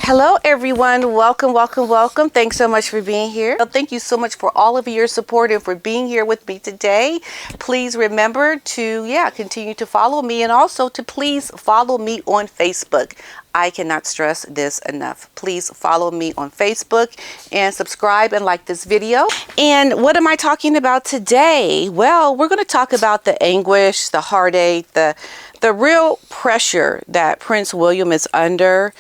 Hello, everyone. Welcome, welcome, welcome. Thanks so much for being here. Thank you so much for all of your support and for being here with me today. Please remember to, continue to follow me, and also to please follow me on Facebook. I cannot stress this enough. Please follow me on Facebook and subscribe and like this video. And what am I talking about today? Well, we're going to talk about the anguish, the heartache, the real pressure that Prince William is under.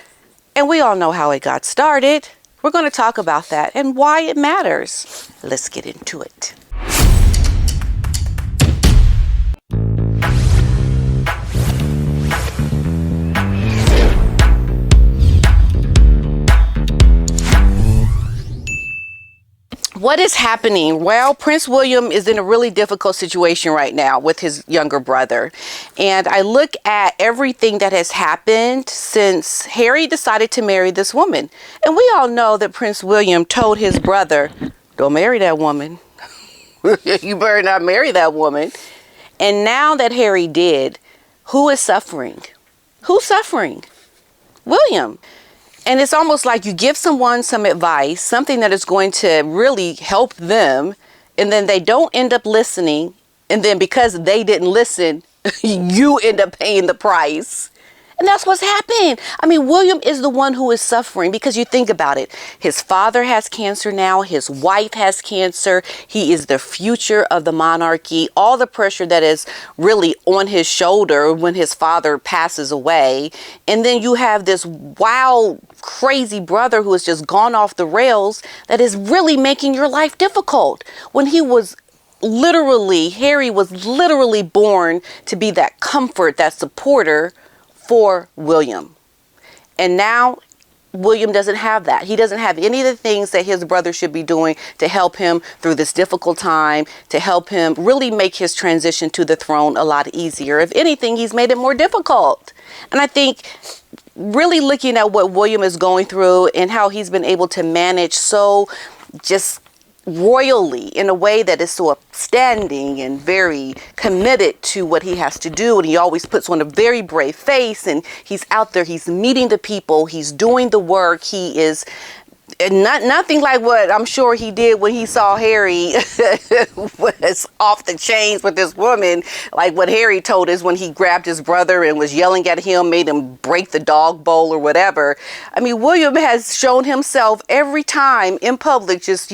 And we all know how it got started. We're going to talk about that and why it matters. Let's get into it. What is happening? Well, Prince William is in a really difficult situation right now with his younger brother. And I look at everything that has happened since Harry decided to marry this woman. And we all know that Prince William told his brother, don't marry that woman. You better not marry that woman. And now that Harry did, who is suffering? Who's suffering? William. And it's almost like you give someone some advice, something that is going to really help them, and then they don't end up listening. And then because they didn't listen, you end up paying the price. And that's what's happened. I mean, William is the one who is suffering, because you think about it. His father has cancer now. His wife has cancer. He is the future of the monarchy. All the pressure that is really on his shoulder when his father passes away. And then you have this wild, crazy brother who has just gone off the rails that is really making your life difficult. When Harry was literally born to be that comfort, that supporter for William. And now William doesn't have that. He doesn't have any of the things that his brother should be doing to help him through this difficult time, to help him really make his transition to the throne a lot easier. If anything, he's made it more difficult. And I think really looking at what William is going through and how he's been able to manage so just royally in a way that is so upstanding and very committed to what he has to do, and he always puts on a very brave face, and he's out there, he's meeting the people, he's doing the work, he is nothing like what I'm sure he did when he saw Harry was off the chains with this woman, like what Harry told us when he grabbed his brother and was yelling at him, made him break the dog bowl or whatever. I mean, William has shown himself every time in public, just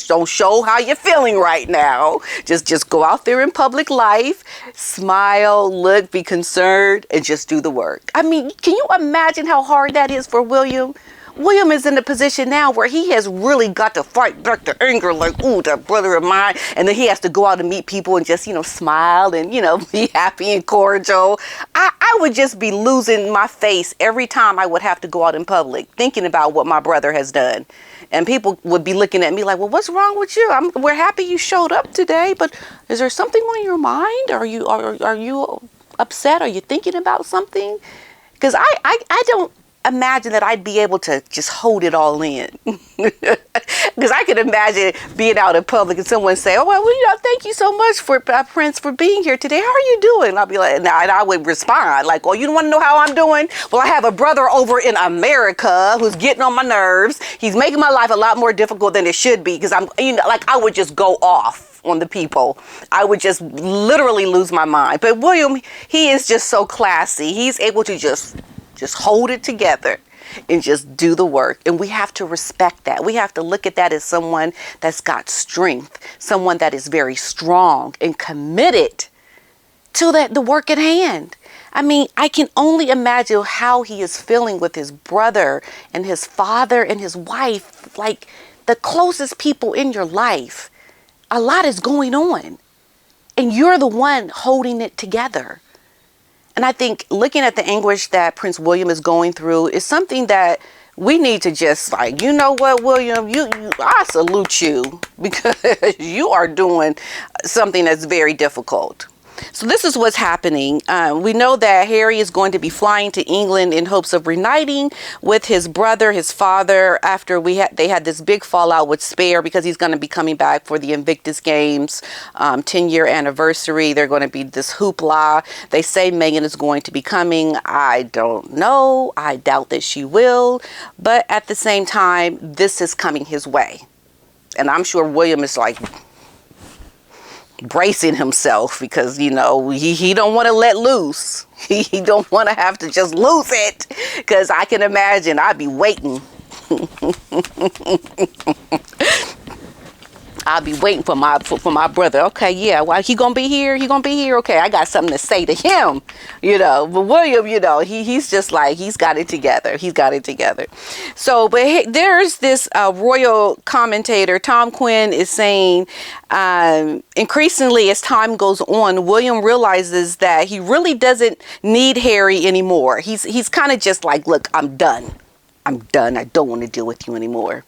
don't show how you're feeling right now. Just go out there in public life, smile, look, be concerned, and just do the work. I mean, can you imagine how hard that is for William? William is in a position now where he has really got to fight back the anger, like, ooh, that brother of mine. And then he has to go out and meet people and just, smile and, be happy and cordial. I would just be losing my face every time I would have to go out in public thinking about what my brother has done. And people would be looking at me like, well, what's wrong with you? We're happy you showed up today, but is there something on your mind? Are you upset? Are you thinking about something? Because I don't imagine that I'd be able to just hold it all in. Because I could imagine being out in public and someone say, oh, well, thank you so much for Prince for being here today. How are you doing? I'll be like, and I would respond like, oh, you want to know how I'm doing? Well, I have a brother over in America who's getting on my nerves. He's making my life a lot more difficult than it should be, because I would just go off on the people. I would just literally lose my mind. But William, he is just so classy. He's able to just hold it together and just do the work. And we have to respect that. We have to look at that as someone that's got strength, someone that is very strong and committed to the work at hand. I mean, I can only imagine how he is feeling with his brother and his father and his wife, like the closest people in your life. A lot is going on, and you're the one holding it together. And I think looking at the anguish that Prince William is going through is something that we need to just like, you know what, William, I salute you, because you are doing something that's very difficult. So this is what's happening. We know that Harry is going to be flying to England in hopes of reuniting with his brother, his father, after they had this big fallout with Spare, because he's going to be coming back for the Invictus Games 10-year anniversary. They're going to be this hoopla. They say Meghan is going to be coming. I don't know. I doubt that she will. But at the same time, this is coming his way. And I'm sure William is like bracing himself, because he don't want to let loose. He don't want to have to just lose it, because I can imagine I'd be waiting. I'll be waiting for my brother. Okay, yeah, well, he gonna be here. Okay, I got something to say to him, But William, he's just like, he's got it together. So, but there's this royal commentator, Tom Quinn, is saying, increasingly as time goes on, William realizes that he really doesn't need Harry anymore. He's kind of just like, look, I'm done. I don't want to deal with you anymore.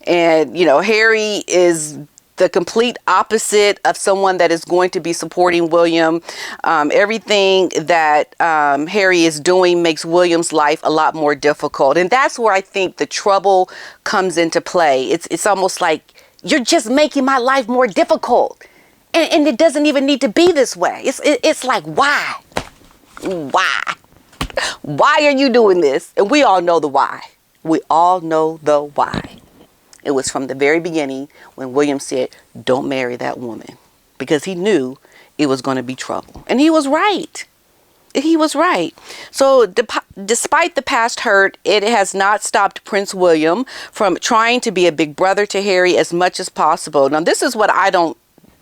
And, Harry is the complete opposite of someone that is going to be supporting William. Everything that Harry is doing makes William's life a lot more difficult. And that's where I think the trouble comes into play. It's almost like, you're just making my life more difficult. And it doesn't even need to be this way. It's like, why? Why are you doing this? And we all know the why. It was from the very beginning when William said, don't marry that woman, because he knew it was going to be trouble. And he was right. So despite the past hurt, it has not stopped Prince William from trying to be a big brother to Harry as much as possible. Now, this is what I don't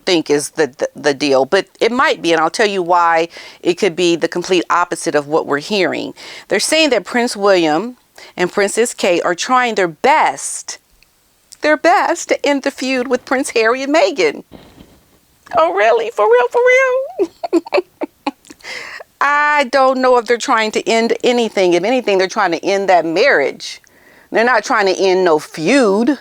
think is the deal, but it might be, and I'll tell you why it could be the complete opposite of what we're hearing. They're saying that Prince William and Princess Kate are trying their best to end the feud with Prince Harry and Meghan. Oh, really? For real? I don't know if they're trying to end anything. If anything, they're trying to end that marriage. They're not trying to end no feud.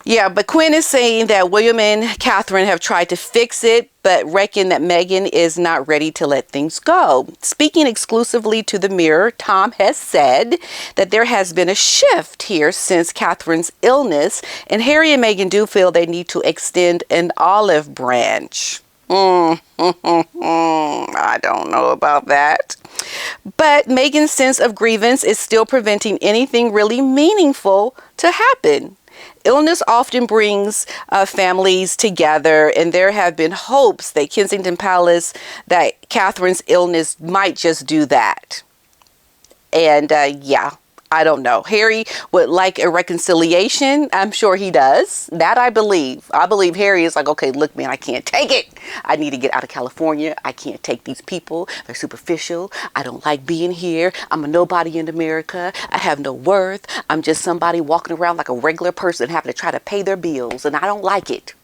Yeah, but Quinn is saying that William and Catherine have tried to fix it, but reckon that Meghan is not ready to let things go. Speaking exclusively to the Mirror, Tom has said that there has been a shift here since Catherine's illness, and Harry and Meghan do feel they need to extend an olive branch. I don't know about that. But Meghan's sense of grievance is still preventing anything really meaningful to happen. Illness often brings families together, and there have been hopes that Kensington Palace, that Catherine's illness might just do that. And I don't know. Harry would like a reconciliation. I'm sure he does. That I believe. I believe Harry is like, okay, look, man, I can't take it. I need to get out of California. I can't take these people. They're superficial. I don't like being here. I'm a nobody in America. I have no worth. I'm just somebody walking around like a regular person having to try to pay their bills, and I don't like it.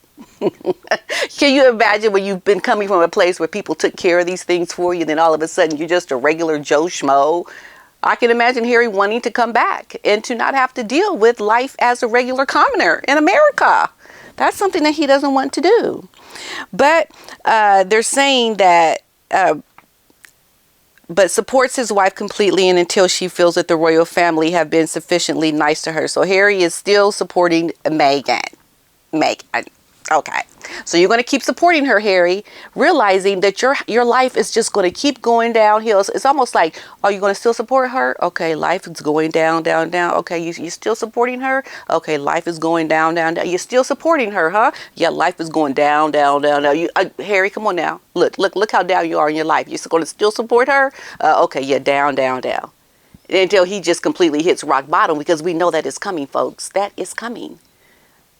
Can you imagine when you've been coming from a place where people took care of these things for you, and then all of a sudden you're just a regular Joe Schmo? I can imagine Harry wanting to come back and to not have to deal with life as a regular commoner in America. That's something that he doesn't want to do. But they're saying that, but supports his wife completely, and until she feels that the royal family have been sufficiently nice to her. So Harry is still supporting Meghan. Okay. So you're going to keep supporting her, Harry, realizing that your life is just going to keep going downhill. It's almost like, are you going to still support her? Okay, life is going down, down, down. Okay, you're still supporting her? Okay, life is going down, down, down. You're still supporting her, huh? Yeah, life is going down, down, down, down. Harry, come on now. Look how down you are in your life. You're going to still support her? Okay, yeah, down, down, down. Until he just completely hits rock bottom, because we know that is coming, folks. That is coming.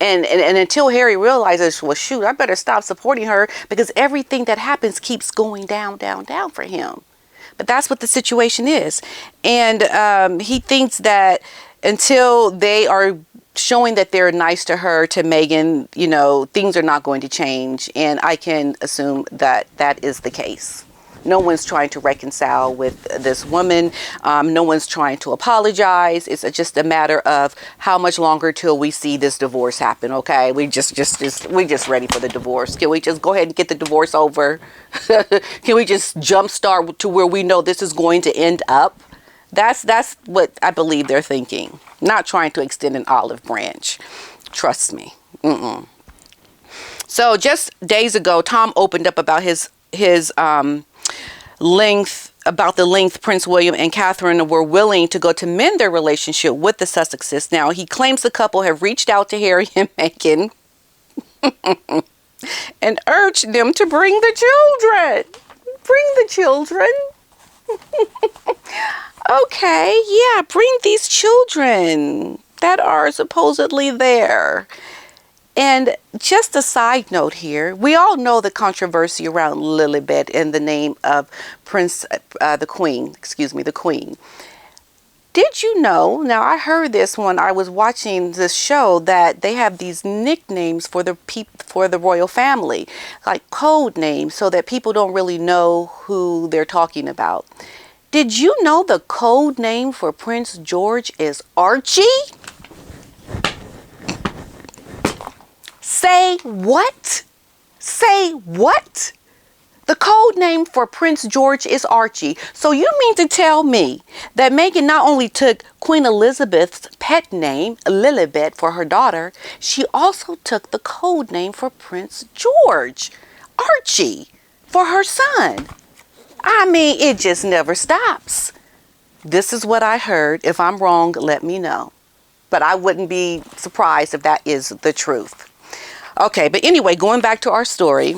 And until Harry realizes, well, shoot, I better stop supporting her, because everything that happens keeps going down, down, down for him. But that's what the situation is. And he thinks that until they are showing that they're nice to her, to Meghan, things are not going to change. And I can assume that that is the case. No one's trying to reconcile with this woman. No one's trying to apologize. It's just a matter of how much longer till we see this divorce happen. Okay, we just ready for the divorce. Can we just go ahead and get the divorce over? Can we just jumpstart to where we know this is going to end up? That's what I believe they're thinking. Not trying to extend an olive branch. Trust me. So just days ago, Tom opened up about his the length Prince William and Catherine were willing to go to mend their relationship with the Sussexes. Now, he claims the couple have reached out to Harry and Meghan and urged them to bring the children. Bring the children. Okay, yeah, bring these children that are supposedly there. And just a side note here, we all know the controversy around Lilibet in the name of the Queen. Did you know, now I heard this when I was watching this show, that they have these nicknames for the royal family, like code names, so that people don't really know who they're talking about. Did you know the code name for Prince George is Archie? Say what? Say what? The code name for Prince George is Archie. So you mean to tell me that Meghan not only took Queen Elizabeth's pet name, Lilibet, for her daughter, she also took the code name for Prince George, Archie, for her son. I mean, it just never stops. This is what I heard. If I'm wrong, let me know. But I wouldn't be surprised if that is the truth. Okay, but anyway, going back to our story,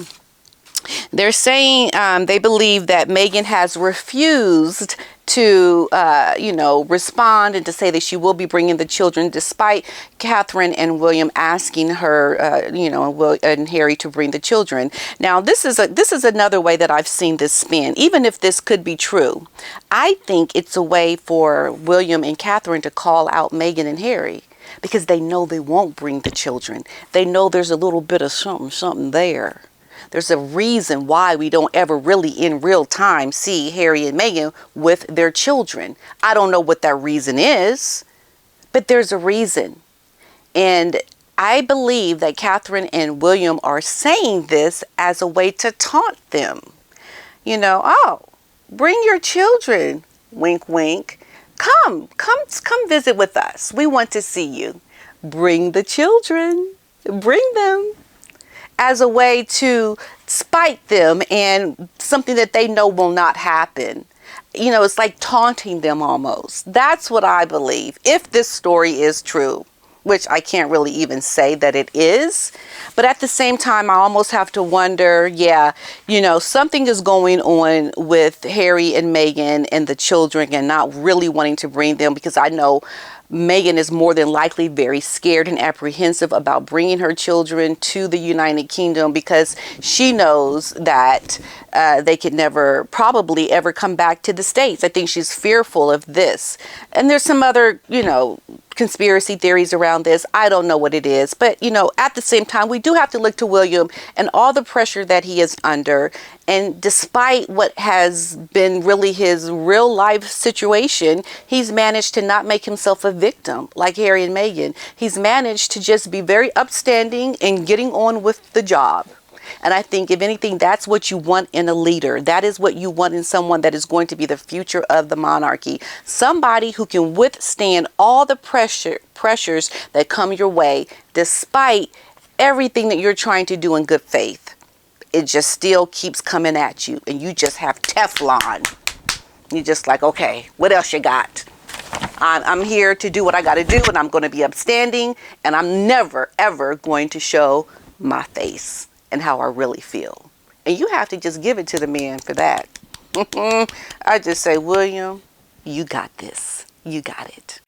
they're saying they believe that Meghan has refused to, respond and to say that she will be bringing the children, despite Catherine and William asking her, and Harry to bring the children. Now, this is another way that I've seen this spin. Even if this could be true, I think it's a way for William and Catherine to call out Meghan and Harry, because they know they won't bring the children. They know there's a little bit of something there. There's a reason why we don't ever really in real time see Harry and Meghan with their children. I don't know what that reason is, but there's a reason. And I believe that Catherine and William are saying this as a way to taunt them. Oh, bring your children, wink, wink. Come visit with us. We want to see you. Bring the children. Bring them. As a way to spite them and something that they know will not happen. It's like taunting them almost. That's what I believe, if this story is true, which I can't really even say that it is. But at the same time, I almost have to wonder, something is going on with Harry and Meghan and the children and not really wanting to bring them, because I know Meghan is more than likely very scared and apprehensive about bringing her children to the United Kingdom, because she knows that they could never probably ever come back to the States. I think she's fearful of this. And there's some other, conspiracy theories around this. I don't know what it is. But, at the same time, we do have to look to William and all the pressure that he is under. And despite what has been really his real life situation, he's managed to not make himself a victim like Harry and Meghan. He's managed to just be very upstanding and getting on with the job. And I think, if anything, that's what you want in a leader. That is what you want in someone that is going to be the future of the monarchy. Somebody who can withstand all the pressures that come your way, despite everything that you're trying to do in good faith. It just still keeps coming at you, and you just have Teflon. You're just like, okay, what else you got? I'm here to do what I got to do, and I'm going to be upstanding, and I'm never, ever going to show my face and how I really feel. And you have to just give it to the man for that. I just say, William, you got this. You got it.